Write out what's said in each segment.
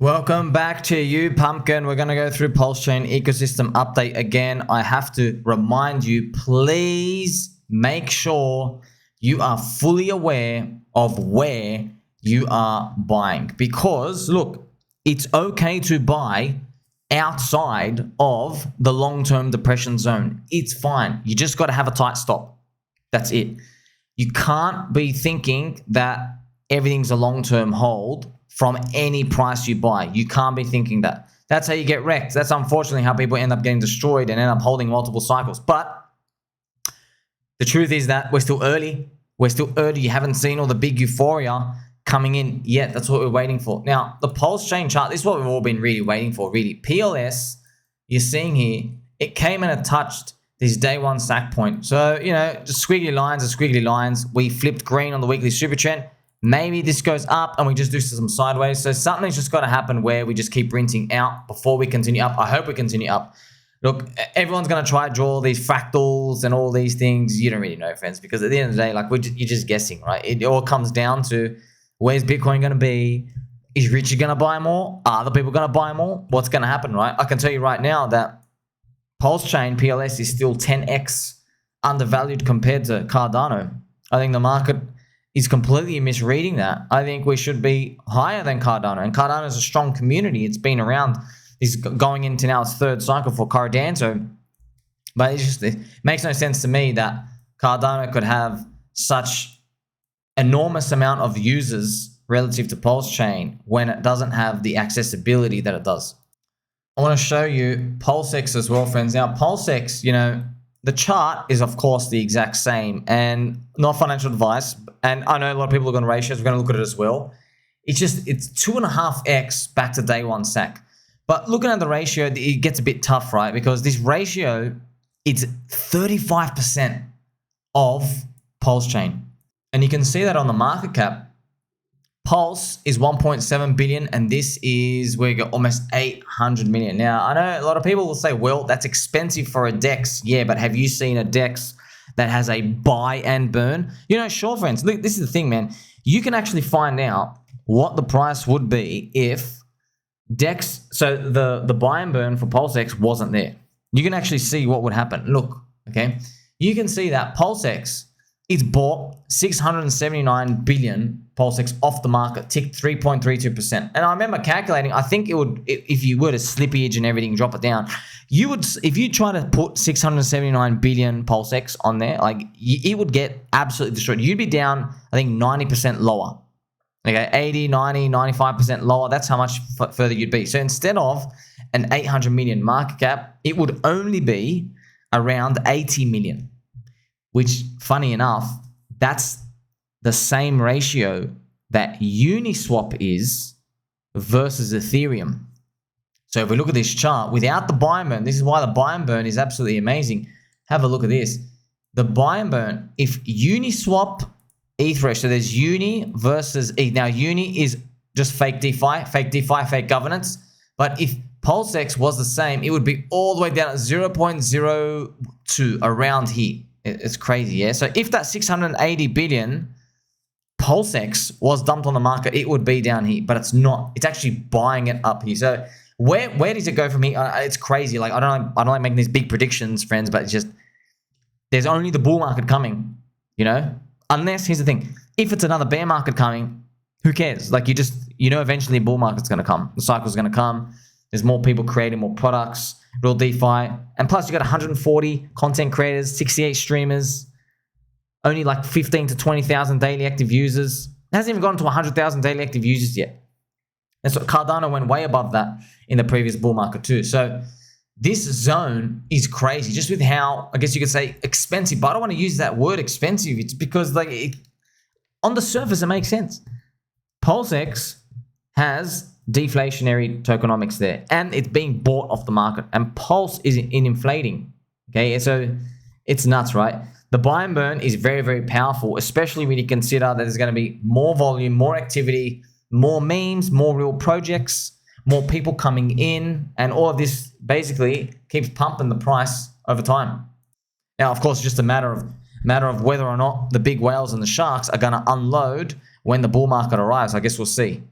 Welcome back to you, Pumpkin. We're going to go through PulseChain Ecosystem update again. I have to remind you, please make sure you are fully aware of where you are buying. Because, look, it's okay to buy outside of the long-term depression zone. It's fine. You just got to have a tight stop. That's it. You can't be thinking that everything's a long-term hold from any price you buy. You can't be thinking that. That's how you get wrecked. That's unfortunately how people end up getting destroyed and end up holding multiple cycles. But the truth is that we're still early. We're still early. You haven't seen all the big euphoria coming in yet. That's what we're waiting for. Now, the PulseChain chart, this is what we've all been really waiting for, really. PLS, you're seeing here, it came and it touched this day one stack point. So, you know, just squiggly lines are squiggly lines. We flipped green on the weekly super trend. Maybe this goes up and we just do some sideways. So something's just got to happen where we just keep rinsing out before we continue up. I hope we continue up. Look, everyone's going to try to draw these fractals and all these things. You don't really know, friends, because at the end of the day, like you're just guessing, right? It all comes down to where's Bitcoin going to be? Is Richie going to buy more? Are other people going to buy more? What's going to happen, right? I can tell you right now that PulseChain PLS is still 10x undervalued compared to Cardano. I think the market is completely misreading that. I think we should be higher than Cardano. And Cardano is a strong community. It's been around. It's going into now its third cycle for Cardano. But it makes no sense to me that Cardano could have such enormous amount of users relative to PulseChain when it doesn't have the accessibility that it does. I want to show you PulseX as well, friends. Now, PulseX, you know, the chart is, of course, the exact same and not financial advice. And I know a lot of people look on ratios. We're going to look at it as well. It's 2.5x back to day one sack. But looking at the ratio, it gets a bit tough, right? Because this ratio, it's 35% of PulseChain. And you can see that on the market cap. Pulse is 1.7 billion and this is where you got almost 800 million. Now, I know a lot of people will say, well, that's expensive for a DEX. Yeah, but have you seen a DEX that has a buy and burn? You know, sure, friends, look, this is the thing, man. You can actually find out what the price would be if DEX, so the buy and burn for PulseX wasn't there. You can actually see what would happen. Look, okay. You can see that PulseX, it's bought 679 billion PulseX off the market, ticked 3.32%. And I remember calculating, I think it would, if you were to slippage and everything, drop it down, you would, if you try to put 679 billion PulseX on there, like it would get absolutely destroyed. You'd be down, I think, 90% lower. Okay, 80, 90, 95% lower. That's how much further you'd be. So instead of an 800 million market cap, it would only be around 80 million. Which, funny enough, that's the same ratio that Uniswap is versus Ethereum. So if we look at this chart, without the buy and burn, this is why the buy and burn is absolutely amazing. Have a look at this. The buy and burn, if Uniswap ETH ratio, so there's Uni versus ETH. Now, Uni is just fake DeFi, fake governance. But if PulseX was the same, it would be all the way down at 0.02 around here. It's crazy, yeah? So if that 680 billion PulseX was dumped on the market, it would be down here, but it's not. It's actually buying it up here. So where does it go from here? It's crazy. Like I don't like making these big predictions, friends, but it's just there's only the bull market coming, you know? Unless, here's the thing, if it's another bear market coming, who cares? Like you know eventually a bull market's going to come. The cycle's going to come. There's more people creating more products, real DeFi. And plus you got 140 content creators, 68 streamers, only like 15 to 20,000 daily active users. It hasn't even gotten to 100,000 daily active users yet. And so Cardano went way above that in the previous bull market too. So this zone is crazy, just with how, I guess you could say, expensive, but I don't want to use that word expensive. It's because like on the surface, it makes sense. PulseX has deflationary tokenomics there and it's being bought off the market and Pulse is inflating. Okay, so it's nuts, right? The buy and burn is very, very powerful, especially when you consider that there's going to be more volume, more activity, more memes, more real projects, more people coming in, and all of this basically keeps pumping the price over time. Now, of course, it's just a matter of whether or not the big whales and the sharks are going to unload when the bull market arrives. I guess we'll see.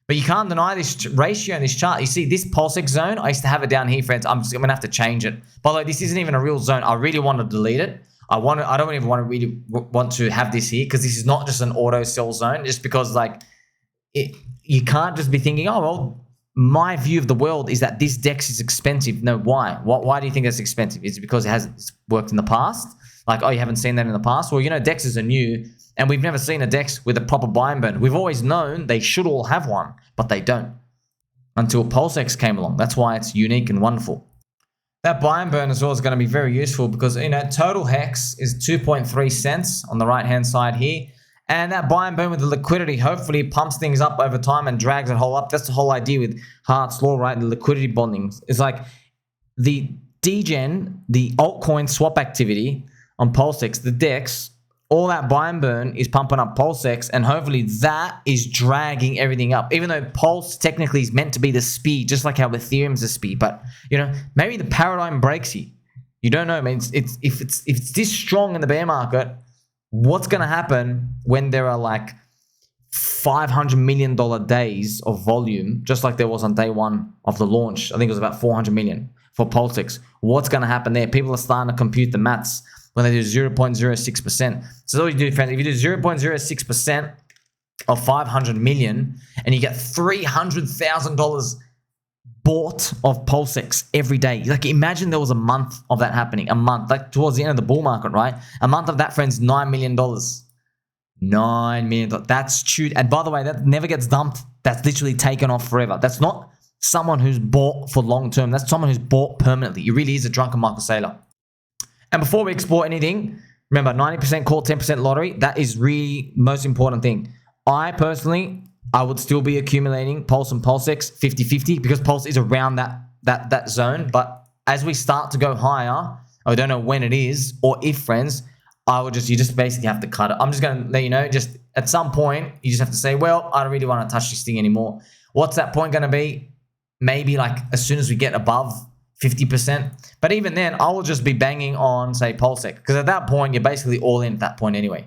But you can't deny this ratio in this chart. You see this PulseX zone, I used to have it down here, friends. I'm going to have to change it. By the way, this isn't even a real zone. I really want to delete it. I don't even want to have this here because this is not just an auto sell zone. Just because like you can't just be thinking, oh, well, my view of the world is that this DEX is expensive. No, why? Why do you think it's expensive? Is it because it's worked in the past? Like, oh, you haven't seen that in the past? Well, you know, DEXs are new, and we've never seen a DEX with a proper buy and burn. We've always known they should all have one, but they don't until PulseX came along. That's why it's unique and wonderful. That buy and burn as well is going to be very useful because, you know, total hex is 2.3 cents on the right-hand side here. And that buy and burn with the liquidity hopefully pumps things up over time and drags it whole up. That's the whole idea with Hart's law, right? The liquidity bonding. It's like the degen, the altcoin swap activity on PulseX, the DEX, all that buy and burn is pumping up PulseX, and hopefully that is dragging everything up. Even though Pulse technically is meant to be the speed, just like how Ethereum's the speed. But, you know, maybe the paradigm breaks here. You don't know. I mean, if it's this strong in the bear market, what's going to happen when there are like $500 million days of volume, just like there was on day one of the launch? I think it was about 400 million for PulseX. What's going to happen there? People are starting to compute the maths when they do 0.06%. So all you do, friends, if you do 0.06% of 500 million and you get $300,000 bought of PulseX every day. Like, imagine there was a month of that happening. A month, like towards the end of the bull market, right? A month of that, friends, $9 million. $9 million. That's chewed. And by the way, that never gets dumped. That's literally taken off forever. That's not someone who's bought for long term. That's someone who's bought permanently. It really is a drunken Michael Saylor. And before we explore anything, remember, 90% call, 10% lottery. That is really most important thing. I personally, I would still be accumulating Pulse and PulseX 50-50 because Pulse is around that zone. But as we start to go higher, I don't know when it is or if, friends, you just basically have to cut it. I'm just going to let you know, just at some point, you just have to say, well, I don't really want to touch this thing anymore. What's that point going to be? Maybe like as soon as we get above 50%. But even then, I will just be banging on, say, PulseX, because at that point, you're basically all in at that point anyway.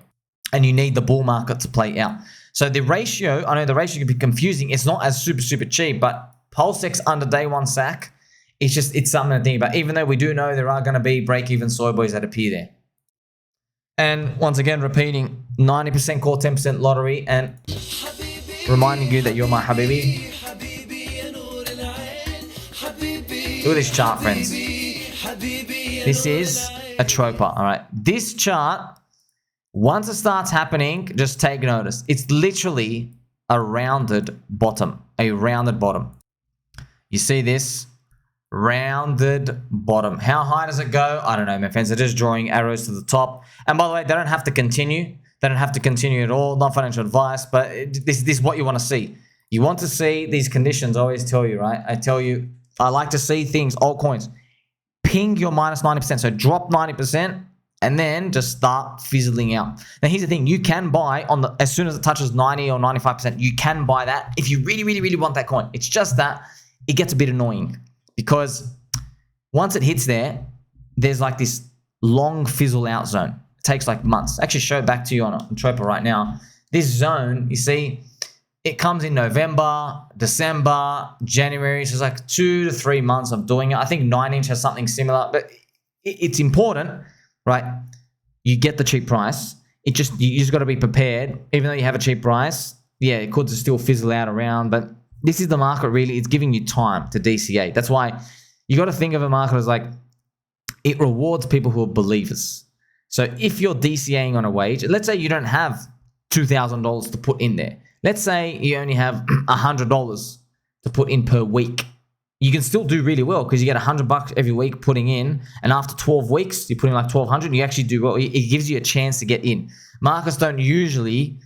And you need the bull market to play out. So the ratio, I know the ratio can be confusing. It's not as super cheap, but PulseX under day one sack, it's something to think about. Even though we do know there are going to be break-even soy boys that appear there. And once again, repeating, 90% call, 10% lottery, and reminding you that you're my Habibi. Look at this chart, friends. This is Atropa, all right? This chart, once it starts happening, just take notice. It's literally a rounded bottom, You see this? Rounded bottom. How high does it go? I don't know, my friends. They're just drawing arrows to the top. And by the way, they don't have to continue. They don't have to continue at all. Not financial advice, but this is what you want to see. You want to see these conditions. I always tell you, right? I tell you, I like to see things, altcoins, ping your minus 90%. So drop 90% and then just start fizzling out. Now, here's the thing. You can buy as soon as it touches 90 or 95%, you can buy that if you really want that coin. It's just that it gets a bit annoying because once it hits there, there's like this long fizzle out zone. It takes like months. Actually, show it back to you on Atropa right now. This zone, you see, it comes in November, December, January. So it's like 2 to 3 months of doing it. I think 9inch has something similar, but it's important, right? You get the cheap price. You just got to be prepared. Even though you have a cheap price, yeah, it could just still fizzle out around. But this is the market really. It's giving you time to DCA. That's why you got to think of a market as like it rewards people who are believers. So if you're DCAing on a wage, let's say you don't have $2,000 to put in there. Let's say you only have $100 to put in per week. You can still do really well because you get $100 every week putting in, and after 12 weeks, you're putting like 1,200. You actually do well. It gives you a chance to get in. Markets don't usually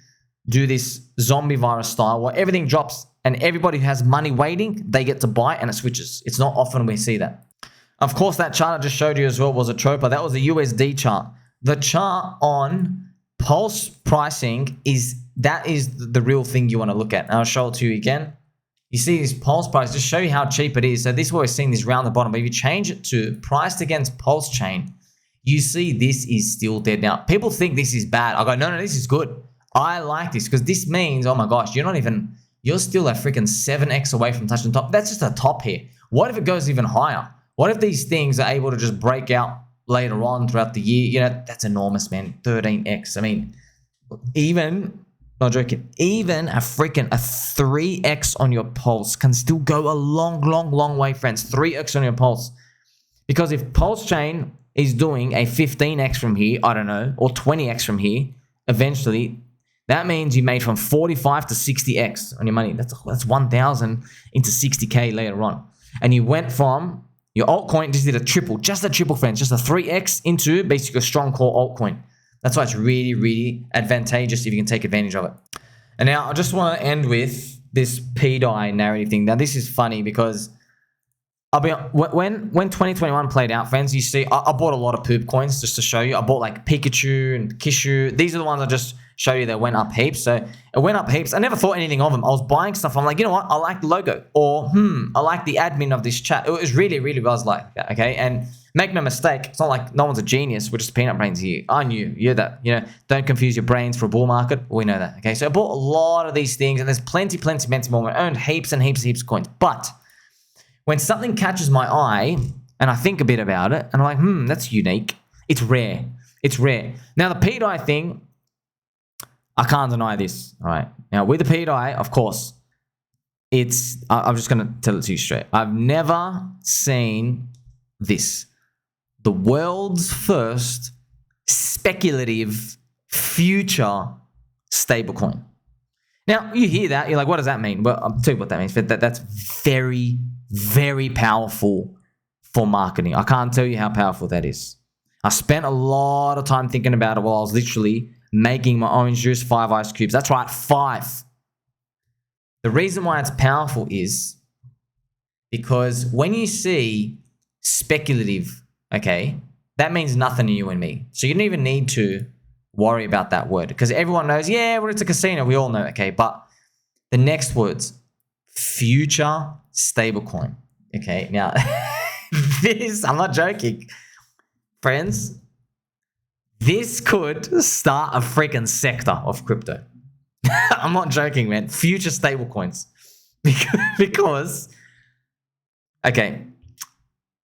do this zombie virus style where everything drops and everybody who has money waiting, they get to buy and it switches. It's not often we see that. Of course, that chart I just showed you as well was Atropa. That was a USD chart. The chart on Pulse pricing is the real thing you want to look at. And I'll show it to you again. You see this Pulse price, just show you how cheap it is. So this is where we're seeing this round the bottom. But if you change it to priced against PulseChain, you see this is still dead. Now, people think this is bad. I go, no, this is good. I like this because this means, oh my gosh, you're not even you're still a freaking 7x away from touching the top. That's just the top here. What if it goes even higher? What if these things are able to just break out later on throughout the year? You know, that's enormous, man. 13x. I mean, even, not joking, even a 3x on your pulse can still go a long way, friends. 3x on your pulse. Because if PulseChain is doing a 15x from here, I don't know, or 20x from here, eventually, that means you made from 45 to 60x on your money. That's 1,000 into 60K later on. And you went from your altcoin, just did a triple, friends, just a 3x into basically a strong core altcoin. That's why it's really advantageous if you can take advantage of it. And now I just want to end with this pDAI narrative thing. Now this is funny because when 2021 played out, friends, you see, I bought a lot of poop coins just to show you. I bought like Pikachu and Kishu. These are the ones I just show you that went up heaps. So it went up heaps. I never thought anything of them. I was buying stuff. I'm like, you know what? I like the logo, or I like the admin of this chat. It was really was like that. Okay, and make no mistake, it's not like no one's a genius. We're just peanut brains here. I knew you're that. You know, don't confuse your brains for a bull market. We know that. Okay, so I bought a lot of these things, and there's plenty more. I earned heaps and heaps of coins, but when something catches my eye and I think a bit about it and I'm like, that's unique. It's rare. Now the pDAI thing, I can't deny this. All right. Now with the pDAI, of course, I'm just going to tell it to you straight. I've never seen this. The world's first speculative future stablecoin. Now you hear that, you're like, what does that mean? Well, I'll tell you what that means. That's very powerful for marketing. I can't tell you how powerful that is. I spent a lot of time thinking about it while I was literally making my orange juice, 5 ice cubes. That's right, 5. The reason why it's powerful is because when you see speculative, okay, that means nothing to you and me. So you don't even need to worry about that word because everyone knows, yeah, well, it's a casino. We all know, okay, but the next words, future stablecoin. Okay, now this, I'm not joking, friends. This could start a freaking sector of crypto. I'm not joking, man. Future stablecoins, because okay,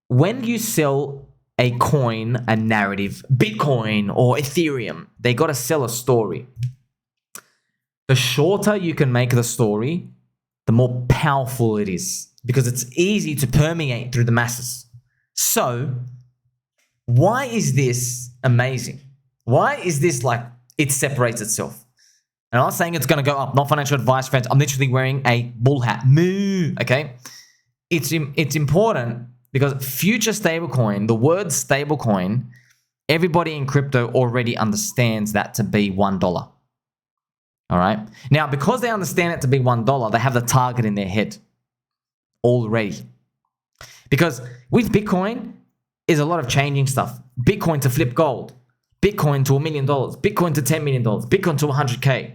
when you sell a coin, a narrative, Bitcoin or Ethereum, they got to sell a story. The shorter you can make the story, the more powerful it is because it's easy to permeate through the masses. So why is this amazing? Why is this like it separates itself? And I'm not saying it's going to go up, not financial advice, friends. I'm literally wearing a bull hat. Moo, okay? It's important because future stablecoin, the word stablecoin, everybody in crypto already understands that to be $1. All right. Now, because they understand it to be $1, they have the target in their head already. Because with Bitcoin is a lot of changing stuff. Bitcoin to flip gold, Bitcoin to $1 million, Bitcoin to $10 million, Bitcoin to 100K.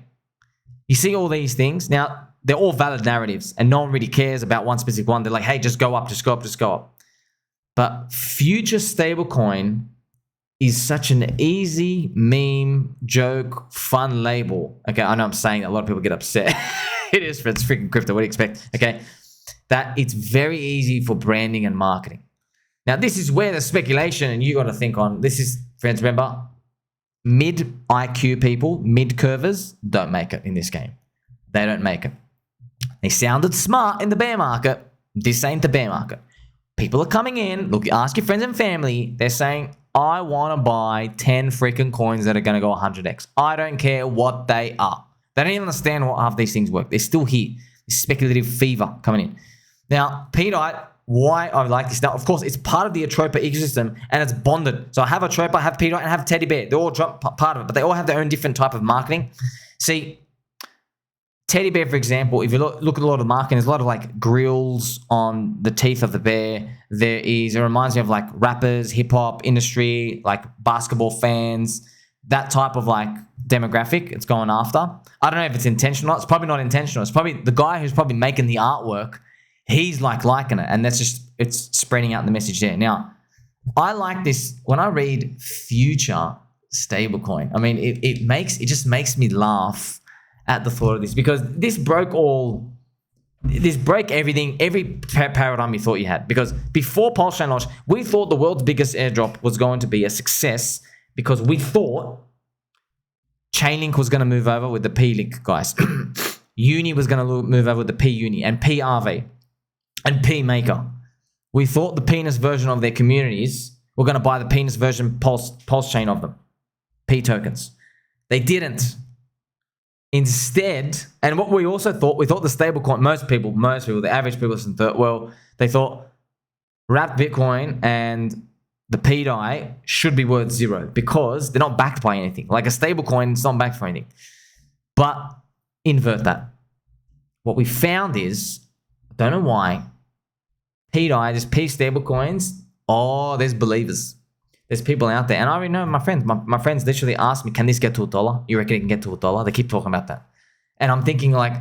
You see all these things. Now, they're all valid narratives and no one really cares about one specific one. They're like, hey, just go up, just go up, just go up. But future stablecoin is such an easy meme, joke, fun label. Okay, I know I'm saying that a lot of people get upset. It is, for it's freaking crypto. What do you expect? Okay, that it's very easy for branding and marketing. Now, this is where the speculation, and you got to think on, this is, friends, remember, mid-IQ people, mid-curvers, don't make it in this game. They don't make it. They sounded smart in the bear market. This ain't the bear market. People are coming in. Look, ask your friends and family. They're saying, I want to buy 10 freaking coins that are going to go 100x. I don't care what they are. They don't even understand what half these things work. They're still here. This speculative fever coming in. Now, pDAI, why I like this. Now, of course, it's part of the Atropa ecosystem and it's bonded. So I have Atropa, I have pDAI, and I have Teddy Bear. They're all part of it, but they all have their own different type of marketing. See, Teddy Bear, for example, if you look at a lot of marketing, there's a lot of like grills on the teeth of the bear. It reminds me of like rappers, hip hop industry, like basketball fans, that type of like demographic it's going after. I don't know if it's intentional. It's probably not intentional. It's probably the guy who's probably making the artwork. He's like liking it, and that's just, it's spreading out the message there. Now, I like this when I read future stablecoin. I mean, it just makes me laugh at the thought of this, because this broke everything, every paradigm you thought you had. Because before PulseChain launched, we thought the world's biggest airdrop was going to be a success, because we thought Chainlink was going to move over with the P-Link guys. Uni was going to move over with the P-Uni and P-RV and P-Maker. We thought the penis version of their communities were going to buy the penis version PulseChain of them. P-tokens. They didn't. Instead, and what we also thought, we thought the stablecoin, most people, the average person thought, well, they thought wrapped Bitcoin and the pDAI should be worth zero because they're not backed by anything. Like a stablecoin is not backed for anything. But invert that. What we found is, I don't know why, pDAI, there's P stablecoins, oh, there's believers. There's people out there, and I already know my friends. My friends literally asked me, can this get to $1? You reckon it can get to $1? They keep talking about that. And I'm thinking like,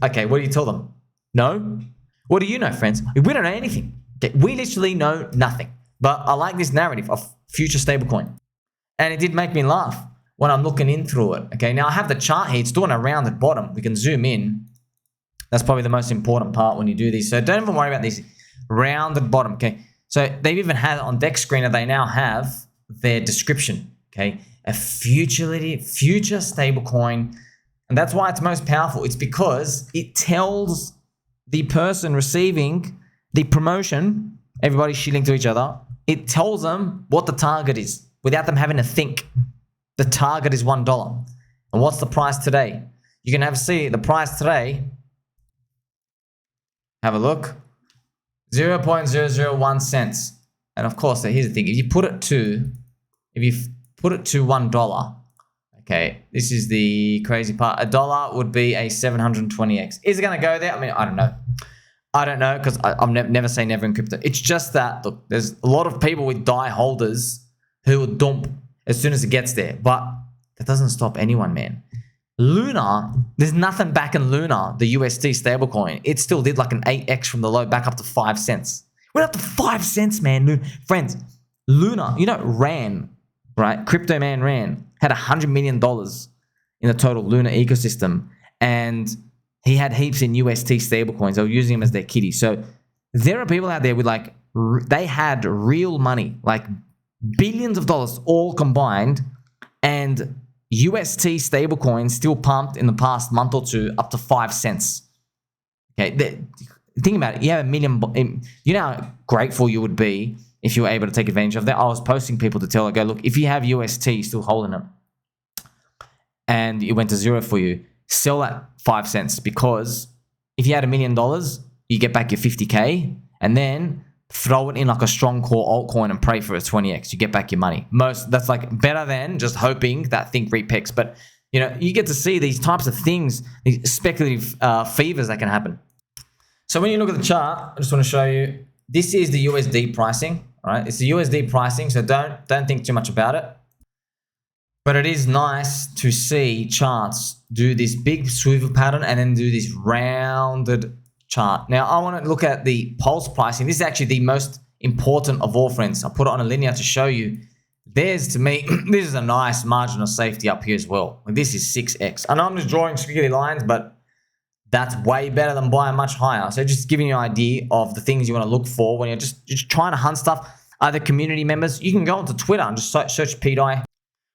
okay, what do you tell them? No? What do you know, friends? We don't know anything. Okay, we literally know nothing. But I like this narrative of future stablecoin. And it did make me laugh when I'm looking in through it. Okay, now I have the chart here. It's doing a rounded bottom. We can zoom in. That's probably the most important part when you do these. So don't even worry about this rounded bottom, okay? So they've even had on Deck Screener, they now have their description, okay? A future stablecoin. And that's why it's most powerful. It's because it tells the person receiving the promotion, everybody shilling to each other, it tells them what the target is without them having to think. The target is $1. And what's the price today? You can see the price today. Have a look. 0.001 cents. And of course, here's the thing. If you put it to $1, okay, this is the crazy part. $1 would be a 720x. Is it going to go there? I mean, I don't know. I don't know, because I'm never say never in crypto. It's just that, look, there's a lot of people with DAI holders who will dump as soon as it gets there. But that doesn't stop anyone, man. Luna, there's nothing back in Luna, the USD stablecoin. It still did like an 8x from the low back up to 5 cents. Went up to 5 cents, man. Friends, Luna, you know, Ran, right? Crypto man Ran had $100 million in the total Luna ecosystem. And he had heaps in UST stablecoins. They were using them as their kitty. So there are people out there with like, they had real money, like billions of dollars all combined. And UST stablecoins still pumped in the past month or two up to 5 cents. Okay, think about it. You have $1 million. You know how grateful you would be if you were able to take advantage of that. I was posting people to tell, go, look, if you have UST still holding them and it went to zero for you, sell at 5 cents, because if you had $1 million, you get back your 50K and then throw it in like a strong core altcoin and pray for a 20x. You get back your money. That's like better than just hoping that thing repeats. But you know, you get to see these types of things, these speculative fevers that can happen. So when you look at the chart, I just want to show you, this is the USD pricing, all right? It's the USD pricing, so don't think too much about it. But it is nice to see charts do this big swivel pattern and then do this rounded chart. Now, I want to look at the pulse pricing. This is actually the most important of all, friends. I put it on a linear to show you. There's, to me, this is a nice margin of safety up here as well. Like, this is 6x. I know I'm just drawing squiggly lines, but that's way better than buying much higher. So just giving you an idea of the things you want to look for when you're just trying to hunt stuff. Other community members, you can go onto Twitter and just search pDAI,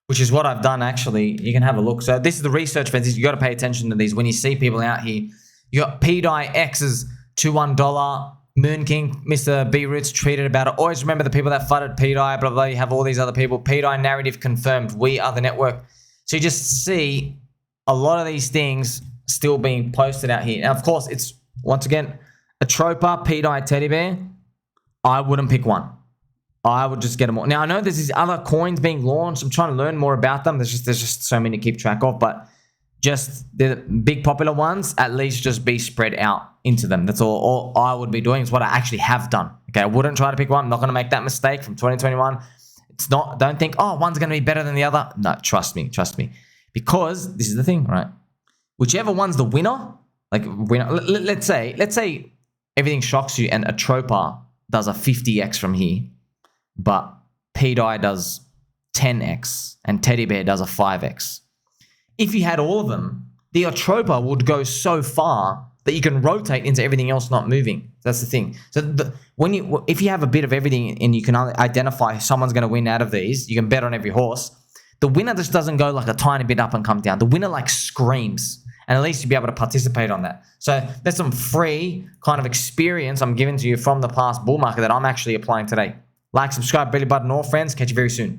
which is what I've done actually. You can have a look. So this is the research, friends. You got to pay attention to these. When you see people out here, you got pDAI X's to $1. Moon King, Mr. B Roots tweeted about it. Always remember the people that flooded pDAI, blah, blah. You have all these other people. pDAI narrative confirmed. We are the network. So you just see a lot of these things still being posted out here. Now, of course, it's, once again, Atropa, pDAI teddy bear. I wouldn't pick one. I would just get them all. Now, I know there's these other coins being launched. I'm trying to learn more about them. There's just so many to keep track of, but just the big popular ones, at least just be spread out into them. That's all I would be doing. It's what I actually have done. Okay, I wouldn't try to pick one. I'm not going to make that mistake from 2021. It's not, don't think, oh, one's going to be better than the other. No, trust me. Because this is the thing, right? Whichever one's the winner, like winner, let's say everything shocks you and Atropa does a 50x from here, but pDAI does 10x and Teddy Bear does a 5x. If you had all of them, the Atropa would go so far that you can rotate into everything else not moving. That's the thing. So if you have a bit of everything and you can identify someone's going to win out of these, you can bet on every horse. The winner just doesn't go like a tiny bit up and come down. The winner like screams, and at least you'll be able to participate on that. So there's some free kind of experience I'm giving to you from the past bull market that I'm actually applying today. Like, subscribe, belly button, all friends. Catch you very soon.